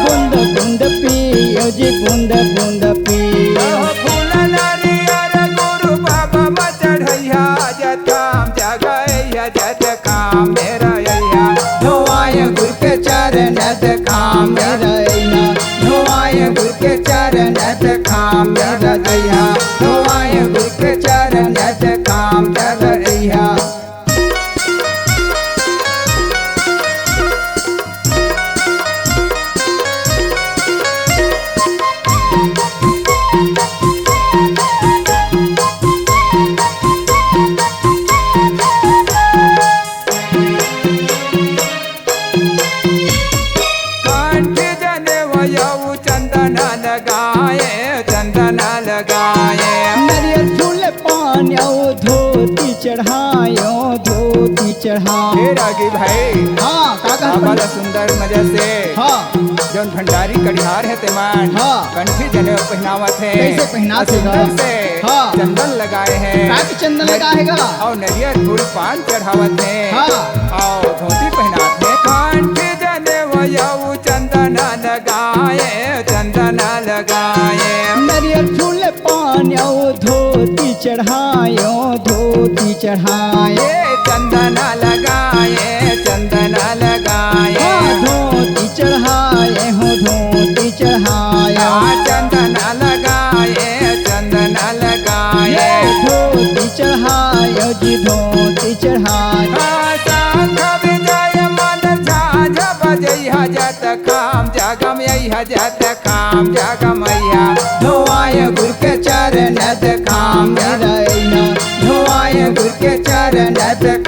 बूंद बूंद पिए जी बूंद बूंद पिए। फूल नारियर गुरु बाबा मचढ़ैया जथाम जगैया जत काम मेरा अइया धोआय गुरु के चरण काम मेरा अइया धोआय गुरु के चरण काम मेरा अइया धोआय गुरु के चरण काम मेरा अइया। नरियल फूल पानियो धोती चढ़ायो धोती चढ़ाओ। रागी भाई हाँ काका बड़ा सुंदर मजा से हाँ जौन भंडारी कटिहार है तेमान हाँ। कंठी जने पहनावत है कैसे पहनात है सुंदर गा? से हाँ। चंदन लगाए हैं काकी चंदन लगाएगा और नरियर फूल पान चढ़ावत है हाँ। और धोती पहनात है कंठी जने वयऊ चंदन लगाए नरियल फूल पानियो धोती चढ़ायो धोती चढ़ायो। चंदन लगाए धोती चढ़ाए हो धोती चढ़ाया चंदन लगाए धोती चढ़ायो जी धोती चढ़ायो। जत काम जगम जत काम जगमैया धोआय गुरु के चरण काम मेरा धोआय गुरु के चरण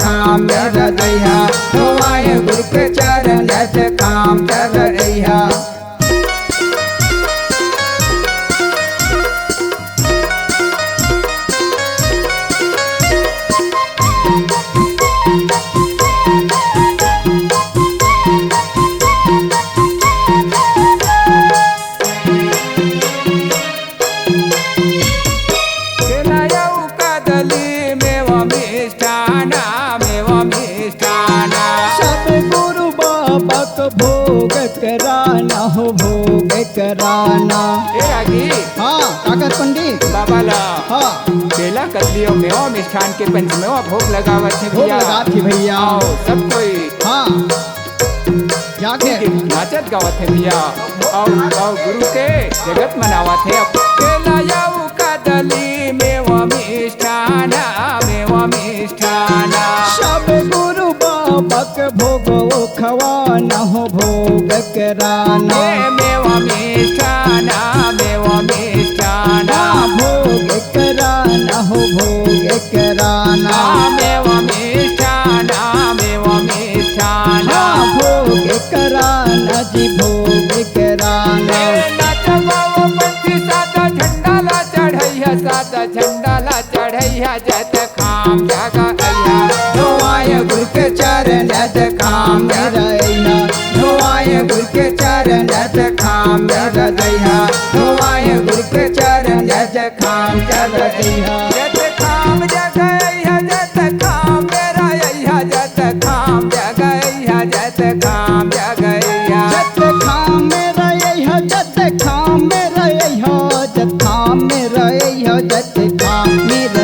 काम मेरा दैया धोआय गुरु के चरण काम मेरा भोग कराना हो भोग कराना। रागी हाँ काका पंडित बाबा ला हाँ केला कतलियों मेवा मिष्ठान के पंचमेवा भोग लगावत है भोग लगात ही भैया सब कोई हाँ जाके नाचत गावत है भैया और गुरु के जगत मनावत है केला याऊ कदली मेवा मिष्ठाना सब गुरु बाबा के भोग खवाना हो भोग कराना। मेवा मिष्ठाना भोग कराना हो भोग कराना। मेवा मिष्ठाना भोग कराना जी भोग कराना। झंडा ला चढ़ैया जत खाम जगा धोआय गुरु के चरण काम मेरा धोआय गुरु के चरण काम मेरा दैया धोआय गुरु के चरण काम मेरा दैया जत काम जगैया जत काम मेरा जत काम जगैया जत काम जगैया जत खाम मेरा जत खाम मेरा जत खाम मेरा जत खाम मेरा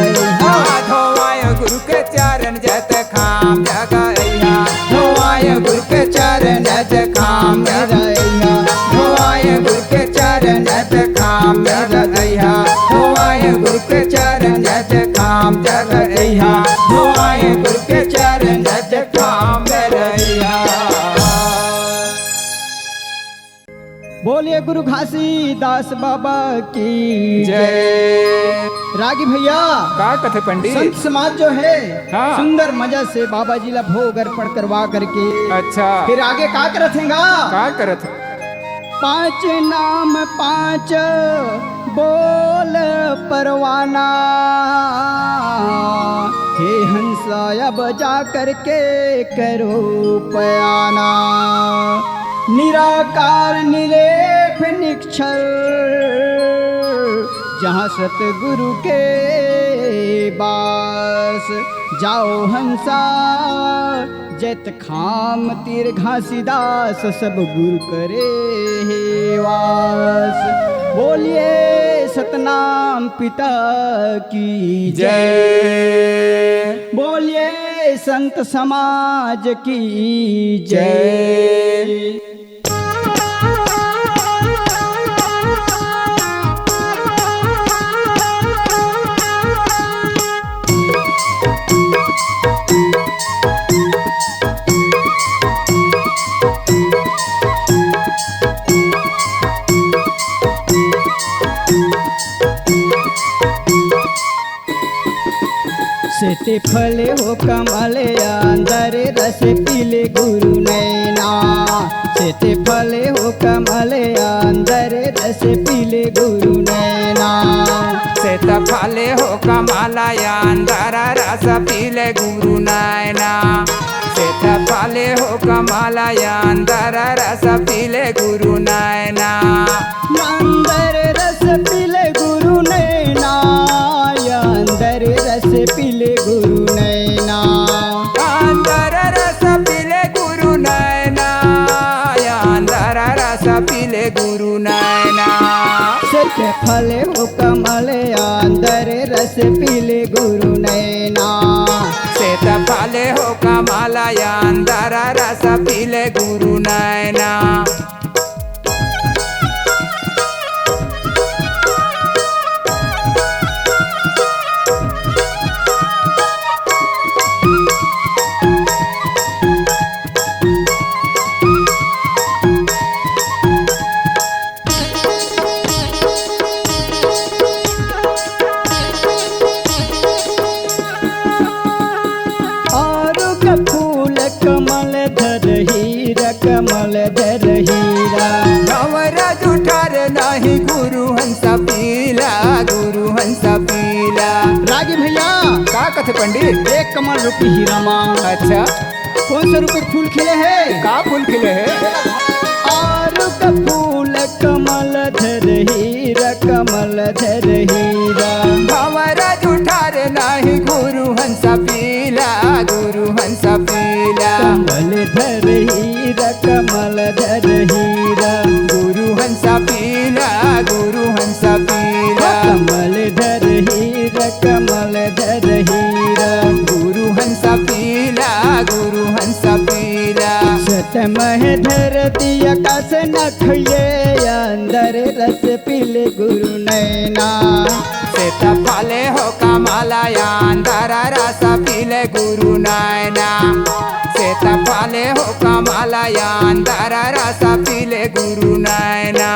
धोआय गुरु के चरण जत खाम जगैया धोआय गुरु के चरण जत खाम मेरा धोआय गुरु के चरण जत खाम मेरा दैया धोआय गुरु के चरण जत काम जगैया धोआय गुरु के चरण जज खाम रैया। बोलिए गुरु घासीदास बाबा की जय। रागी भैया का कथे पंडित? संत समाज जो है हाँ। सुंदर मजा से बाबा जी ला भोग अर्पण करवा करके अच्छा फिर आगे का करथेगा? का करत? 5 नाम 5 बोल परवाना, हे हंसा अब जा करके करो पयाना। निराकार निरेख निक्षर, जहाँ सतगुरु के बास। जाओ हंसा जैत खाम तीर घासीदास, सब गुरु करे हे वास। बोलिए सतनाम पिता की जय। बोलिए संत समाज की जय। सेते फले हो कमल अंदर रस पीले गुरु नैना। सेते फले हो कमल अंदर रस पीले गुरु नैना। सेत फले हो कमलया अंदर रस पीले गुरु नैना। सेत फले हो कमलया अंदर रस पीले गुरु नैना। अंदर रस पीले गुरु नैना, अंदर रस पीले गुरु नैना। अंदर रस पीले गुरु नैना, अंदर रस पीले गुरु नैना। सेते फले हो कमल अंदर रस पीले गुरु नैना। सेत फले हो कमलया अंदर रस पीले गुरु नैना। कमल धर हीरा। नवराज उठार नाही गुरु हंसा पीला, गुरु हंसा पीला। रागी भैया का कथे पंडित? 1 कमल रूपी हीरा माँ। अच्छा कौन से रूपी फूल खिले हैं? का फूल खिले है? आरु का फूल कमल धर हीरा, कमल धर हीरा। नवराज उठार नाही गुरु हंसा पीला, गुरु हंसा पीला। कमल धर हीरा, कमल धर हीरा। गुरु हंसा पीला, गुरु हंसा पीला। कमल धर हीरा, कमल धर हीरा। गुरु हंसा पीला, गुरु हंसा पीला। सतमह धरती आकाश नखये, अंदर रस पीले गुरु नैना। सेत फले हो कमलया अंदर रस पीले गुरु नैना। सेत फले हो कमलया अंदर रस पीले गुरु नैना।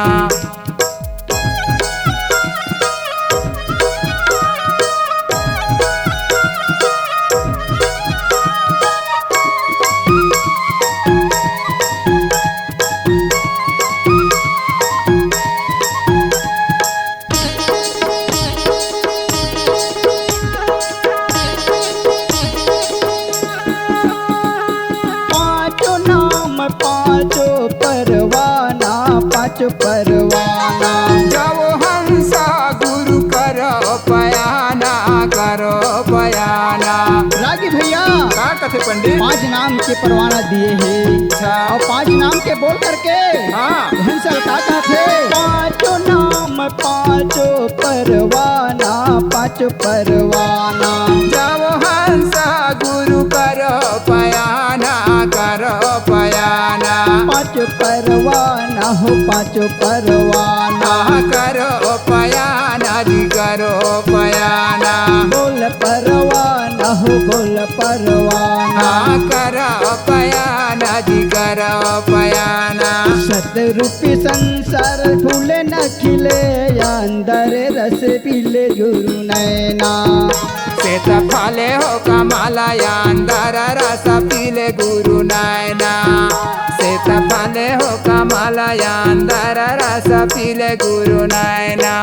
परवाना। जाओ हंसा गुरु करो पयाना, करो पयाना। रागी भैया का कथे पंडित? 5 नाम के परवाना दिए हैं। अच्छा और 5 नाम के बोल करके हाँ हंसल का थे 5 नाम 5 परवाना, 5 परवाना। जाओ हंसा गुरु करो पयाना, करो पयाना। 5 परवाना हो पाँचों परवाना। करो पयाना जी करो पयाना। बोल परवाना हो बोल परवाना। करो पयाना जी करो पयाना। सतरूपी संसार फूले न खिले अंदर रस पीले गुरु नैना। श्वेत फले हो कमला अंदर रस पीले गुरु नैना। श्वेत फले हो कमला अंदर रस पीले गुरु नैना।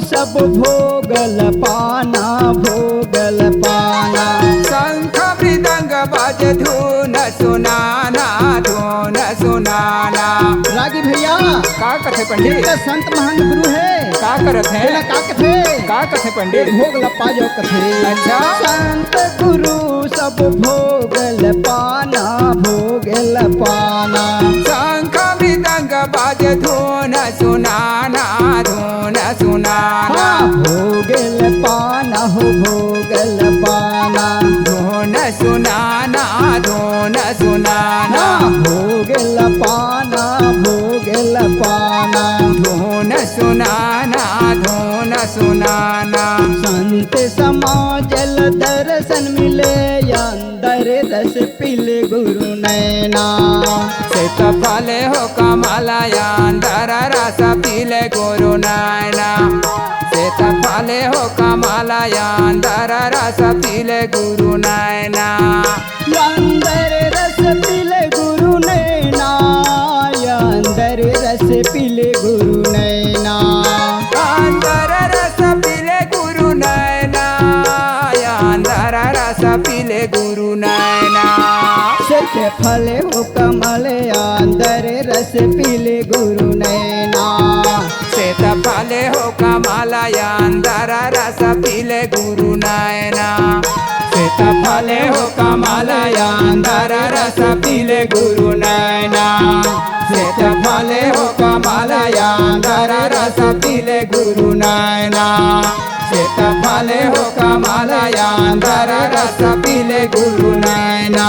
सब भोगल पाना भोगल पाना। शंख मृदंग बाज धुन सुनाना धुन सुनाना। रागी भैया का कथे पंडित? जिनका संत महान गुरु है का करत है? का कथे? का कथे पंडित? भोग लपा जो कथे। अच्छा। संत गुरु सब भोगल पाना भोगल पाना। शंख मृदंग बाज धुन सुनाना धुन सुनाना। भोगल पाना हो भोगल पाना। धुन सुनाना धुन सुनाना। भोगल पाना भोगल पाना। धुन सुनाना धुन सुनाना। संत समाजल दर्शन मिले अंदर रस पीले गुरु नैना। श्वेत फले हो कमला अंदर रस पीले गुरु नैना। श्वेत फले हो कमला अंदर रस पीले गुरु नैना। अंदर रस पीले गुरु नैना। अंदर रस पीले गुरु नैना। अंदर रस पीले गुरु नैना। अंदर रस पीले गुरु नैना। श्वेत फले हो कमल अंदर रस पीले गुरु नैना। श्वेत फले हो कमला अंदर रस पीले गुरु नैना। श्वेत फले हो कमला अंदर रस पीले गुरु नैना। श्वेत फले हो कमला अंदर रस पीले गुरु नैना। श्वेत फले हो कमला अंदर रस पीले गुरु नैना।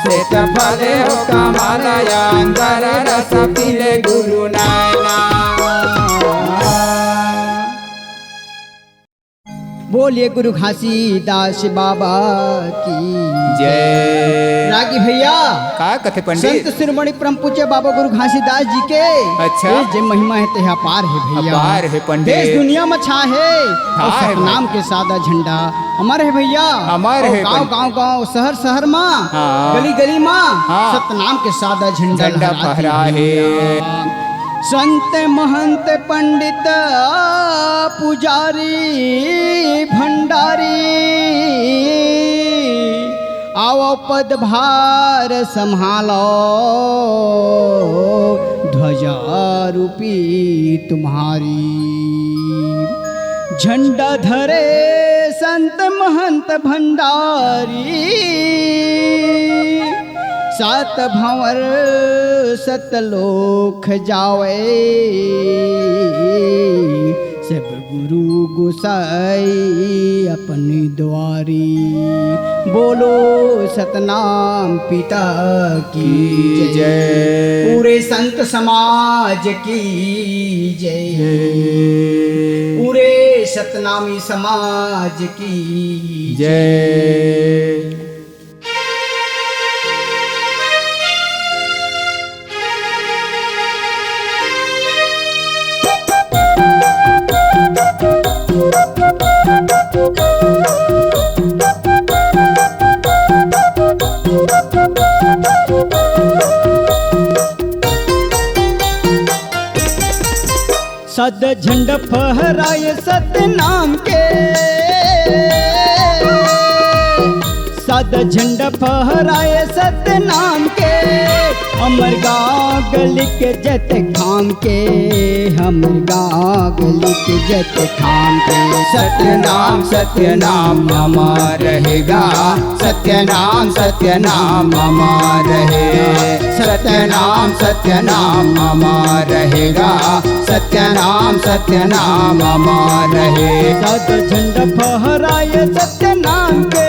श्वेत फले हो कमला अंदर रस पीले गुरु नैना। बोलिए गुरु घासीदास बाबा की जय। रागी भैया का कथे पंडित? संत शिरोमणि परम पूज्य बाबा गुरु घासीदास जी के अच्छा। ये जे महिमा है ते अपार है भैया। अपार है पंडित। देश दुनिया में छा है और है सतनाम के सादा झंडा अमर है भैया। अमर है गांव गांव गांव शहर शहर माँ हाँ। गली गली माँ हाँ। सतनाम के सादा झंडा झंडा लहराती फहरा है। भैया। संत महंत पंडित पुजारी भंडारी आओ पदभार संभालो ध्वजा रूपी तुम्हारी। झंडा धरे संत महंत भंडारी। सात भंवर सतलोक जावे सब गुरु गोसाई अपनी द्वारी। बोलो सतनाम पिता की जय। पूरे संत समाज की जय। पूरे सतनामी समाज की जय। सद झंड फहराए सतनाम के। सद सद झंडा फहराए सत्य नाम के, हमर गाँव गली के जत खाम के, हमर गाँव गली के जत खाम के। सत्य नाम अमर रहेगा, सत्य नाम अमर रहे, सत्य नाम अमर रहेगा, सत्य नाम अमर रहे। सद झंडा फहराए सत्य नाम के,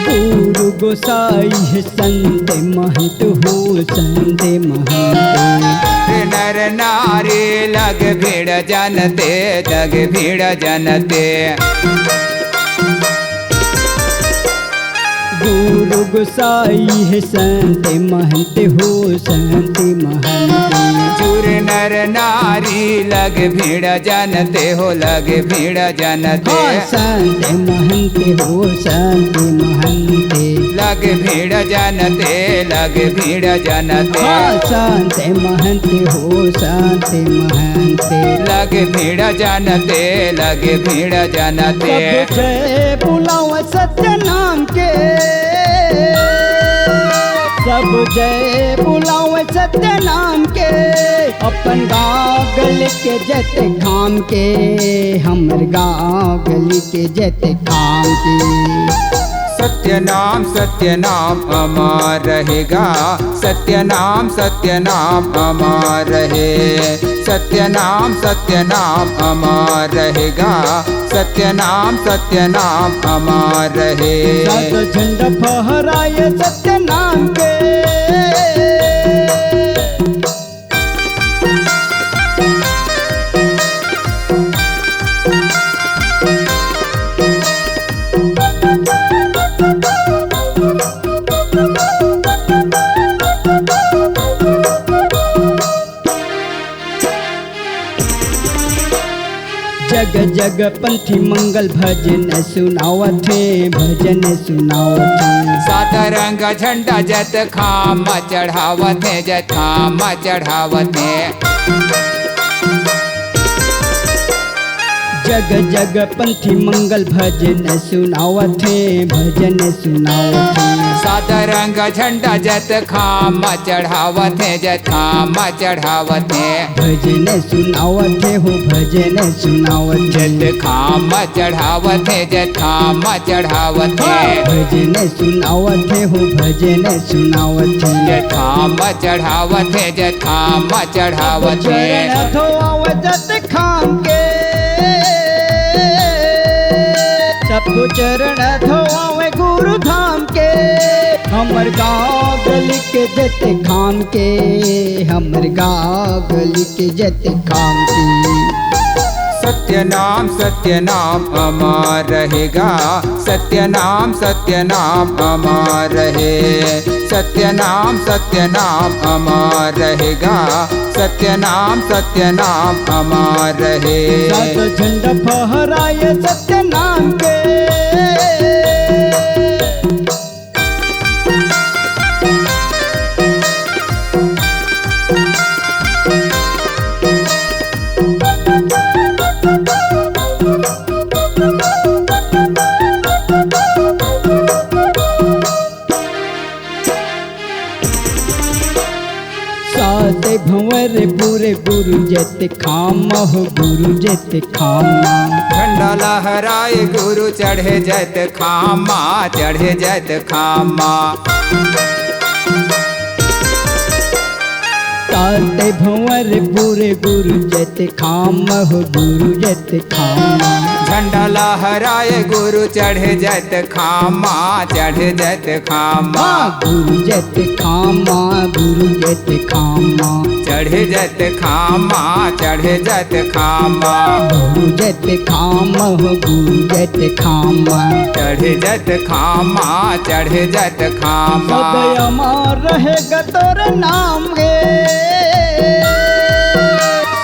गुरु गोसाई है संत महंत हो, संत महंत। नर नारी लग भीड़ जनते, लग भीड़ जनते। गुरु गोसाई है संत महंत हो, संत महंत। चूर नर नारी लग भीड़ जनते हो, लग भीड़ जनते। संत महंत हो, संत महंत। लग भीड़ जनते, लग भीड़ जनते। संत महंत हो, संत महंत। लग भीड़ जनते, लग भीड़ जनते। सब जय बुलाओ सत्य नाम के, सब जय बुलाओ सत्य नाम के। अपन गाँव गली के जत खाम के, हमर गाँव गली के जत खाम के। सत्य नाम अमर रहेगा, सत्य नाम अमर रहे, सत्य नाम अमर रहेगा, सत्य नाम अमर रहे। सद झंडा फहराए सत्य नाम के, जग जग पंथी मंगल भजन सुनावत है, भजन सुनावत है। सात रंग झंडा जत खाम चढ़ावत है, जत खाम चढ़ावत है। जग जग पंथी मंगल भजन सुनावत है, भजन सुनावत है। सात रंग झंडा जत खाम चढ़ावत है, जत खाम चढ़ावत है। भजन सुनावत है हो, भजन सुनावत है। जत खाम चढ़ावत है, जत खाम चढ़ावत है। भजन सुनावत है हो, भजन सुनावत है। जत खाम चढ़ावत है, जत खाम चढ़ावत है। चरण धोआव जत खाम के, सबको चरण धोआवे गुरु धाम के। हमर गाँव गली के जत खाम के, हमर गाँव गली के जत खाम के। सत्य नाम अमर रहेगा, सत्य नाम अमर रहे, सत्य नाम अमर रहेगा, सत्य नाम अमर रहे। सद झंडा फहराए सत्य नाम के, सात भंवर पूरे गुरु जत खाम हो, गुरु जत खामा। झंडा लहराए गुरु चढ़े जत खामा, चढ़े जत खामा। सात भंवर पूरे गुरु जत खाम हो, गुरु जत खामा। झंडा लहराए गुरु चढ़े जत खामा, चढ़े जत खामा। गुरु जत खामा, गुरु जत खामा। चढ़े जत खामा, चढ़े जत खामा। गुरु जत खामा हो, गुरु जत खामा। चढ़े जत खामा, चढ़े जत खामा। सदै अमर रहेगा तोर नाम गे,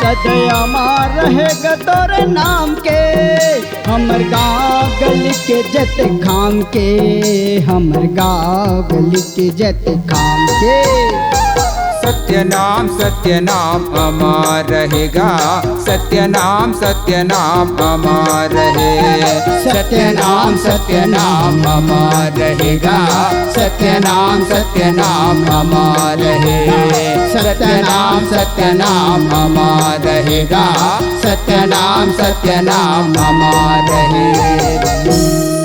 सदैव अमर रहेगा तोरे नाम के। हमर गाँव गली के जत खाम के, हमर गाँव गली के जत खाम के। सत्य नाम अमर रहेगा, सत्य नाम अमर रहे। सत्य नाम अमर रहेगा, सत्य नाम अमर रहे। सत्य नाम अमर रहेगा, सत्य नाम अमर रहे।